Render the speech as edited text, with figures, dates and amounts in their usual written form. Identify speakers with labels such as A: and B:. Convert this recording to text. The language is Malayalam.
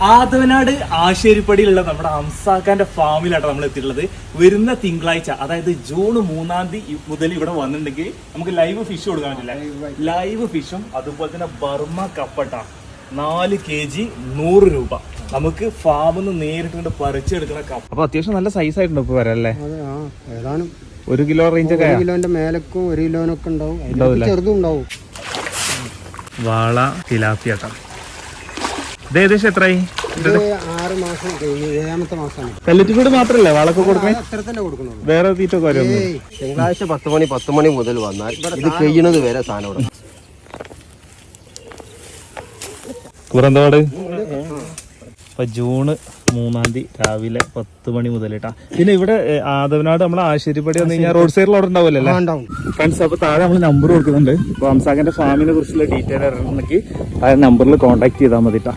A: ആദവനാട് ആശേരിപ്പടിയിലുള്ള നമ്മുടെ ഹംസാക്കാന്റെ ഫാമിലാണ് നമ്മൾ എത്തിയിട്ടുള്ളത്. വരുന്ന തിങ്കളാഴ്ച, അതായത് ജൂൺ 3-ാം തീയതി മുതൽ ഇവിടെ വന്നിട്ടുണ്ടെങ്കിൽ നമുക്ക് ലൈവ് ഫിഷ് കൊടുക്കാൻ പറ്റില്ല. ലൈവ് ഫിഷും അതുപോലെ തന്നെ ബർമ കപ്പട്ട 4 kg 100 രൂപ. നമുക്ക് ഫാമിൽ നിന്ന് നേരിട്ട് പറിച്ചെടുക്കുന്ന കപ്പ. അപ്പൊ അത്യാവശ്യം നല്ല സൈസ് ആയിട്ടുണ്ട് ഇപ്പൊ വരാം അല്ലേ? 1 കിലോ റേഞ്ച് ഒക്കെ,
B: 1 കിലോന്റെ മേലക്കും 1 കിലോനൊക്കെ ഉണ്ടാവും, ചെറുതും ഉണ്ടാവും.
A: വാള തിലാപ്പിയാട്ടാ. ഇത് ഏകദേശം എത്രയായി?
B: 6 മാസം കഴിഞ്ഞ് 7ാമത്തെ മാസമാണ്.
A: പെല്ലറ്റ് ഫീഡ് മാത്രല്ലേ വാളൊക്കെ കൊടുക്കണേ?
B: അത്ര തന്നെ കൊടുക്കുന്നുള്ളൂ.
A: വേറെ തീറ്റൊക്കെ വരും.
C: തിങ്കളാഴ്ച 10 മണി മുതൽ വന്നാൽ ഇത് കഴിയുന്നത് വരെ സാധനം ഇവിടെ.
A: കുറന്തോട് ഇപ്പൊ ജൂൺ 3-ാം തീയതി രാവിലെ 10 മണി മുതൽ കേട്ടാ. പിന്നെ ഇവിടെ ആദവനാട് നമ്മളെ ആശേരിപ്പടി വന്നു കഴിഞ്ഞാൽ റോഡ് സൈഡിൽ അവിടെ ഉണ്ടാവില്ലല്ലേ ഫ്രണ്ട്സ്? അപ്പൊ താഴെ നമ്മൾ നമ്പർ കൊടുക്കുന്നുണ്ട്. അപ്പൊ ഹംസാക്കാന്റെ ഫാമിനെ കുറിച്ചുള്ള ഡീറ്റെയിൽ അറിയണമെങ്കിൽ ആ നമ്പറിൽ കോൺടാക്ട് ചെയ്താൽ മതി കേട്ടാ.